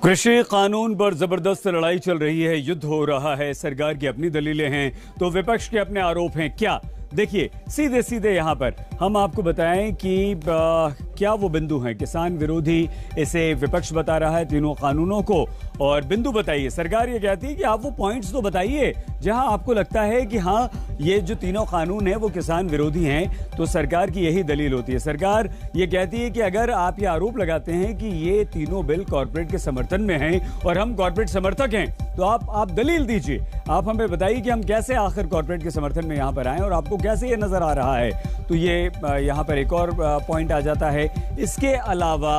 कृषि कानून पर जबरदस्त लड़ाई चल रही है, युद्ध हो रहा है। सरकार की अपनी दलीलें हैं तो विपक्ष के अपने आरोप हैं। क्या देखिए सीधे सीधे यहाँ पर हम आपको बताएं कि क्या वो बिंदु हैं। किसान विरोधी इसे विपक्ष बता रहा है तीनों कानूनों को, और बिंदु बताइए। सरकार ये कहती है कि आप वो पॉइंट्स तो बताइए जहां आपको लगता है कि हाँ ये जो तीनों कानून हैं वो किसान विरोधी हैं। तो सरकार की यही दलील होती है। सरकार ये कहती है कि अगर आप ये आरोप लगाते हैं कि ये तीनों बिल कॉर्पोरेट के समर्थन में हैं और हम कॉर्पोरेट समर्थक हैं, तो आप दलील दीजिए। आप हमें बताइए कि हम कैसे आखिर कॉर्पोरेट के समर्थन में यहाँ पर आए और आपको कैसे ये नजर आ रहा है। तो ये यहाँ पर एक और पॉइंट आ जाता है। इसके अलावा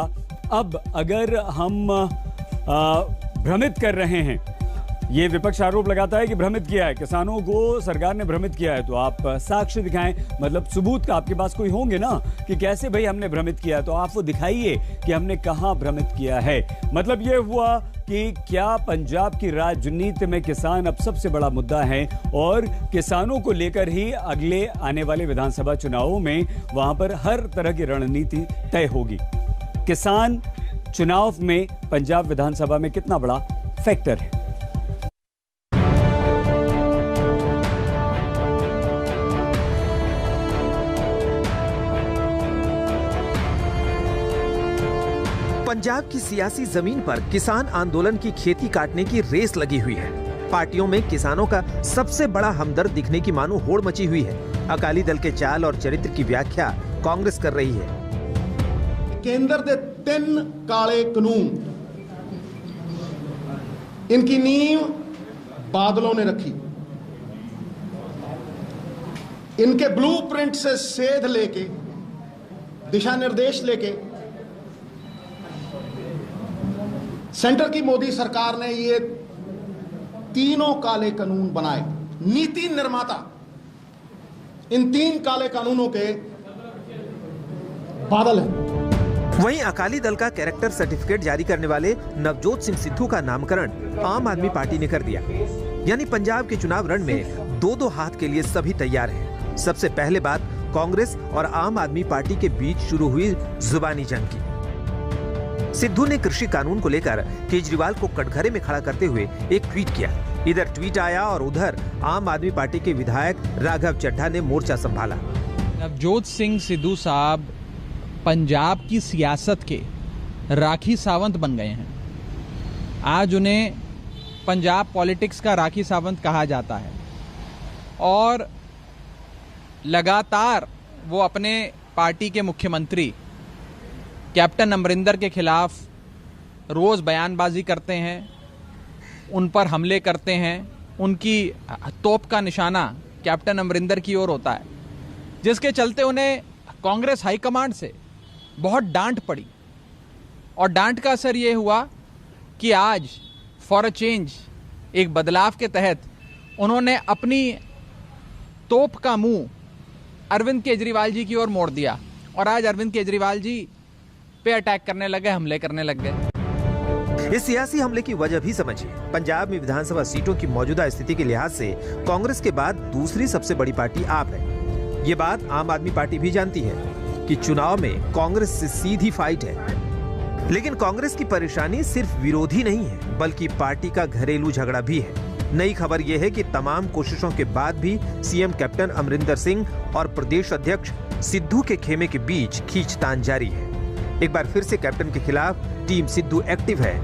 अब अगर हम भ्रमित कर रहे हैं, ये विपक्ष आरोप लगाता है कि भ्रमित किया है किसानों को, सरकार ने भ्रमित किया है, तो आप साक्ष्य दिखाएं। मतलब सबूत का आपके पास कोई होंगे ना कि कैसे भाई हमने भ्रमित किया, तो आप वो दिखाइए कि हमने कहां भ्रमित किया है। मतलब ये हुआ कि क्या पंजाब की राजनीति में किसान अब सबसे बड़ा मुद्दा है और किसानों को लेकर ही अगले आने वाले विधानसभा चुनावों में वहां पर हर तरह की रणनीति तय होगी। किसान चुनाव में पंजाब विधानसभा में कितना बड़ा फैक्टर है। पंजाब की सियासी जमीन पर किसान आंदोलन की खेती काटने की रेस लगी हुई है। पार्टियों में किसानों का सबसे बड़ा हमदर्द दिखने की मानो होड़ मची हुई है। अकाली दल के चाल और चरित्र की व्याख्या कांग्रेस कर रही है। केंद्र के 3 काले कानून, इनकी नींव बादलों ने रखी। इनके ब्लूप्रिंट से सेध लेके, दिशा निर्देश लेके सेंटर की मोदी सरकार ने ये तीनों काले कानून बनाए। नीति निर्माता इन 3 काले कानूनों के बादल हैं। वहीं अकाली दल का कैरेक्टर सर्टिफिकेट जारी करने वाले नवजोत सिंह सिद्धू का नामकरण आम आदमी पार्टी ने कर दिया। यानी पंजाब के चुनाव रण में 2-2 हाथ के लिए सभी तैयार हैं। सबसे पहले बात कांग्रेस और आम आदमी पार्टी के बीच शुरू हुई जुबानी जंग की। सिद्धू ने कृषि कानून को लेकर केजरीवाल को कटघरे में खड़ा करते हुए एक ट्वीट किया। इधर ट्वीट आया और उधर आम आदमी पार्टी के विधायक राघव चड्ढा ने मोर्चा संभाला। नवजोत सिंह सिद्धू साहब पंजाब की सियासत के राखी सावंत बन गए हैं। आज उन्हें पंजाब पॉलिटिक्स का राखी सावंत कहा जाता है और लगातार वो अपने पार्टी के मुख्यमंत्री कैप्टन अमरिंदर के खिलाफ रोज बयानबाजी करते हैं, उन पर हमले करते हैं। उनकी तोप का निशाना कैप्टन अमरिंदर की ओर होता है, जिसके चलते उन्हें कांग्रेस हाईकमांड से बहुत डांट पड़ी। और डांट का असर ये हुआ कि आज फॉर अ चेंज, एक बदलाव के तहत उन्होंने अपनी तोप का मुंह अरविंद केजरीवाल जी की ओर मोड़ दिया और आज अरविंद केजरीवाल जी पे अटैक करने लगे, हमले करने लग गए। इस सियासी हमले की वजह भी समझिए। पंजाब में विधानसभा सीटों की मौजूदा स्थिति के लिहाज से कांग्रेस के बाद दूसरी सबसे बड़ी पार्टी आप है। ये बात आम आदमी पार्टी भी जानती है कि चुनाव में कांग्रेस से सीधी फाइट है। लेकिन कांग्रेस की परेशानी सिर्फ विरोधी नहीं है, बल्कि पार्टी का घरेलू झगड़ा भी है। नई खबर यह है कि तमाम कोशिशों के बाद भी सीएम कैप्टन अमरिंदर सिंह और प्रदेश अध्यक्ष सिद्धू के खेमे के बीच खींचतान जारी है। एक बार फिर से कैप्टन के खिलाफ टीम सिद्धू एक्टिव है।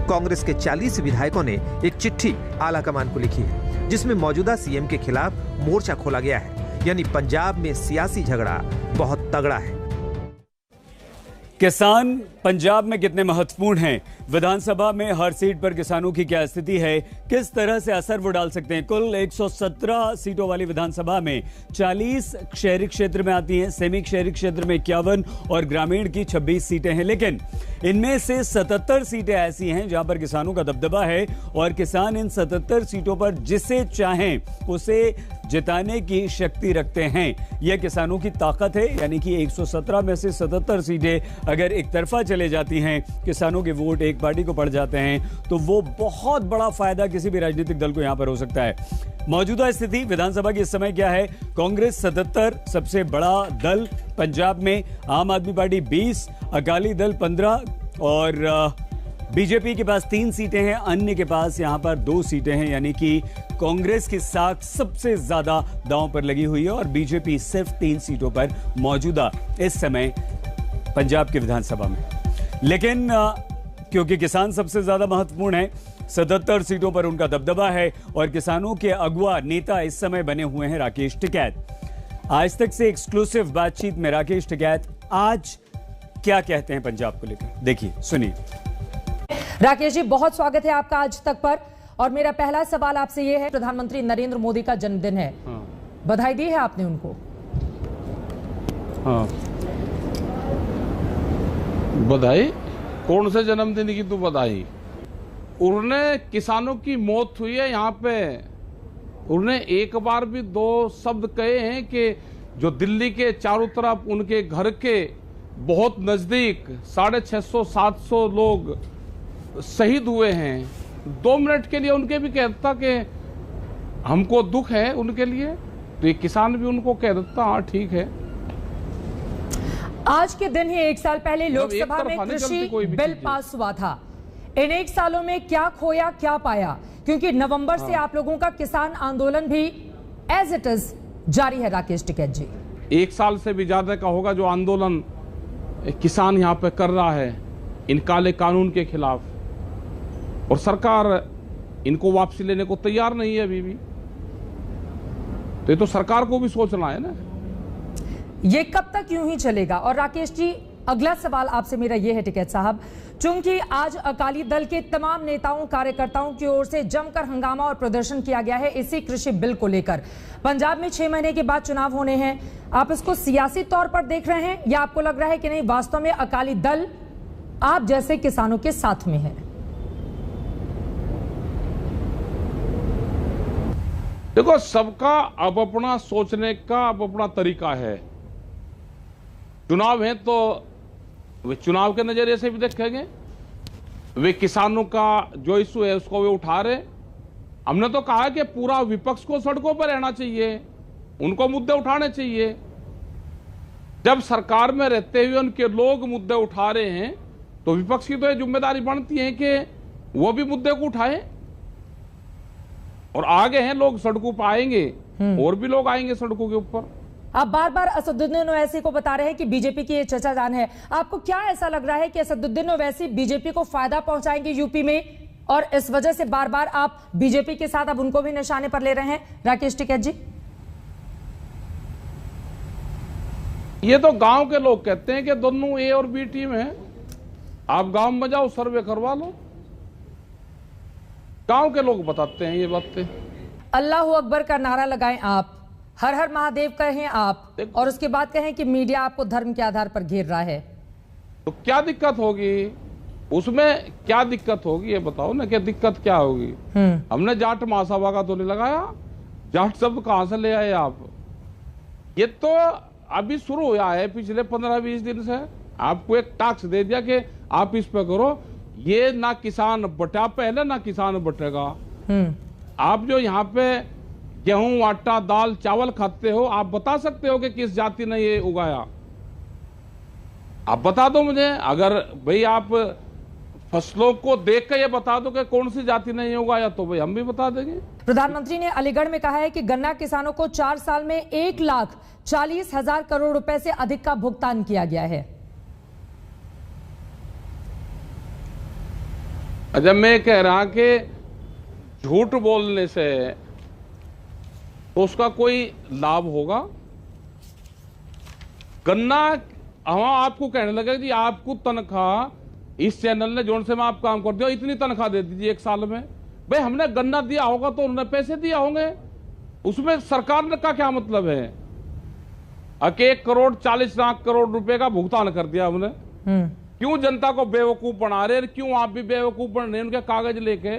कांग्रेस के 40 विधायकों ने एक चिट्ठी आला कमान को लिखी है, जिसमें मौजूदा सीएम के खिलाफ मोर्चा खोला गया है। यानी पंजाब में सियासी झगड़ा बहुत तगड़ा है। किसान पंजाब में कितने महत्वपूर्ण हैं, विधानसभा में हर सीट पर किसानों की क्या स्थिति है, किस तरह से असर वो डाल सकते हैं। कुल 117 सीटों वाली विधानसभा में 40 शहरी क्षेत्र में आती हैं, सेमी शहरी क्षेत्र में 51 और ग्रामीण की 26 सीटें हैं। लेकिन इनमें से 77 सीटें ऐसी हैं जहां पर किसानों का दबदबा है और किसान इन 77 सीटों पर जिसे चाहें उसे जिताने की शक्ति रखते हैं। यह किसानों की ताकत है। यानी कि 117 में से 77 सीटें अगर एक तरफा चले जाती हैं, किसानों के वोट एक पार्टी को पड़ जाते हैं, तो वो बहुत बड़ा फायदा किसी भी राजनीतिक दल को यहां पर हो सकता है। मौजूदा स्थिति विधानसभा की इस समय क्या है? कांग्रेस 77 सबसे बड़ा दल पंजाब में, आम आदमी पार्टी 20, अकाली दल 15 और बीजेपी के पास 3 सीटें हैं, अन्य के पास यहां पर 2 सीटें हैं, यानी कि कांग्रेस की साख सबसे ज्यादा दांव पर लगी हुई है और बीजेपी सिर्फ 3 सीटों पर मौजूदा इस समय पंजाब की विधानसभा में। लेकिन क्योंकि किसान सबसे ज्यादा महत्वपूर्ण है, 77 सीटों पर उनका दबदबा है और किसानों के अगुआ नेता इस समय बने हुए हैं राकेश टिकैत। आज तक से एक्सक्लूसिव बातचीत में राकेश टिकैत आज क्या कहते हैं पंजाब को लेकर, देखिए सुनिए। राकेश जी, बहुत स्वागत है आपका आज तक पर। और मेरा पहला सवाल आपसे यह है, प्रधानमंत्री नरेंद्र मोदी का जन्मदिन है, बधाई दी है आपने उनको? हाँ, बधाई? कौन से जन्मदिन की तो बधाई? उन्होंने किसानों की मौत हुई है यहाँ पे, उन्होंने एक बार भी 2 शब्द कहे हैं कि जो दिल्ली के चारों तरफ उनके घर के बहुत नजदीक 650-700 लोग शहीद हुए हैं। 2 मिनट के लिए उनके भी कह देता कि हमको दुख है उनके लिए, तो ये किसान भी उनको कह देता हाँ ठीक है। आज के दिन ही 1 साल पहले लोकसभा में कृषि बिल पास हुआ था। इन 1 सालों में क्या खोया क्या पाया? क्योंकि नवंबर से आप लोगों का किसान आंदोलन भी एज इट इज जारी है। राकेश टिकैत जी, 1 साल से भी ज्यादा का होगा जो आंदोलन किसान यहाँ पे कर रहा है इन काले कानून के खिलाफ, और सरकार इनको वापसी लेने को तैयार नहीं है अभी भी। तो ये तो सरकार को भी सोचना है ना, ये कब तक यूं ही चलेगा? और राकेश जी, अगला सवाल आपसे मेरा यह है टिकैत साहब, चूंकि आज अकाली दल के तमाम नेताओं कार्यकर्ताओं की ओर से जमकर हंगामा और प्रदर्शन किया गया है इसी कृषि बिल को लेकर। पंजाब में 6 महीने के बाद चुनाव होने हैं, आप इसको सियासी तौर पर देख रहे हैं या आपको लग रहा है कि नहीं, वास्तव में अकाली दल आप जैसे किसानों के साथ में है? देखो, सबका अब अपना सोचने का अब अपना तरीका है। चुनाव है तो वे चुनाव के नजरिए से भी देखेंगे, वे किसानों का जो इशू है उसको वे उठा रहे। हमने तो कहा कि पूरा विपक्ष को सड़कों पर रहना चाहिए, उनको मुद्दे उठाने चाहिए। जब सरकार में रहते हुए उनके लोग मुद्दे उठा रहे हैं तो विपक्ष की तो ये जिम्मेदारी बनती है कि वो भी मुद्दे को उठाए। और आगे हैं लोग, सड़कों पर आएंगे और भी लोग आएंगे सड़कों के ऊपर। आप बार बार असदुद्दीन ओवैसी को बता रहे हैं कि बीजेपी की ये चचा जान है, आपको क्या ऐसा लग रहा है कि असदुद्दीन ओवैसी बीजेपी को फायदा पहुंचाएंगे यूपी में, और इस वजह से बार बार आप बीजेपी के साथ अब उनको भी निशाने पर ले रहे हैं? राकेश टिकैत जी, ये तो गांव के लोग कहते हैं कि दोनों ए और बी टीम है। आप गांव में जाओ, सर्वे करवा लो, गांव के लोग बताते हैं ये बातें। अल्लाह अकबर का नारा लगाएं आप, हर हर महादेव कहें आप, और उसके बाद कहें कि मीडिया आपको धर्म के आधार पर घेर रहा है, तो क्या दिक्कत होगी? उसमें क्या दिक्कत होगी ये बताओ ना, क्या दिक्कत क्या होगी? हमने जाट महासभा का तो नहीं लगाया, जाट शब्द कहां से ले आए आप? ये तो अभी शुरू हुआ है, पिछले 15-20 दिन से आपको एक टास्क दे दिया कि आप इस पे करो। ये ना किसान बटा पहले ना किसान बटेगा। आप जो यहाँ पे गेहूं, आटा, दाल, चावल खाते हो, आप बता सकते हो कि किस जाति ने ये उगाया? आप बता दो मुझे। अगर भाई आप फसलों को देख कर ये बता दो कि कौन सी जाति ने ये उगाया, तो भाई हम भी बता देंगे। प्रधानमंत्री ने अलीगढ़ में कहा है कि गन्ना किसानों को 4 साल में 1,40,000 करोड़ रुपए से अधिक का भुगतान किया गया है। अच्छा, मैं कह रहा कि झूठ बोलने से तो उसका कोई लाभ होगा? गन्ना हम आपको कहने लगे जी आपको तनख्वाह इस चैनल ने जोन से मैं आप काम कर दिया, इतनी तनख्वाह दे दीजिए 1 साल में। भाई हमने गन्ना दिया होगा तो उन्होंने पैसे दिया होंगे, उसमें सरकार का क्या मतलब है? 1,40,00,000 करोड़ रुपए का भुगतान कर दिया हमने। क्यों जनता को बेवकूफ बना रहे? क्यों आप भी बेवकूफ बन रहे हैं उनके कागज लेके?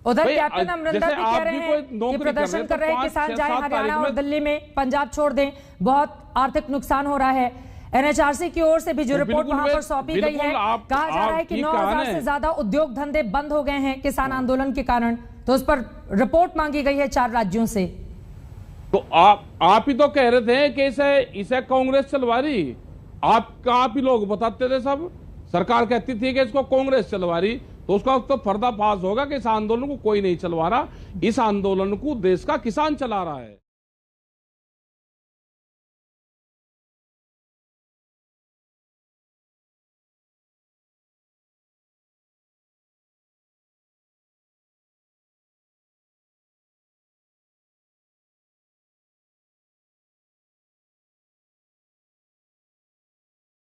उधर कैप्टन अमरिंदर भी कह रहे हैं कि प्रदर्शन कर रहे हैं किसान, जाए हरियाणा और दिल्ली में, पंजाब छोड़ दें, बहुत आर्थिक नुकसान हो रहा है। एनएचआरसी की ओर से भी जो रिपोर्ट वहां पर सौंपी गई है, कहा जा रहा है कि 9,000 से ज्यादा उद्योग धंधे बंद हो गए हैं किसान आंदोलन के कारण। तो उस पर रिपोर्ट मांगी गई है 4 राज्यों से। तो आप ही तो कह रहे थे कि इसे कांग्रेस चलवा रही। आप ही लोग बताते थे, सब सरकार कहती थी कि इसको कांग्रेस चलवा रही। तो उसका तो पर्दाफाश होगा कि इस आंदोलन को कोई नहीं चलवा रहा, इस आंदोलन को देश का किसान चला रहा है।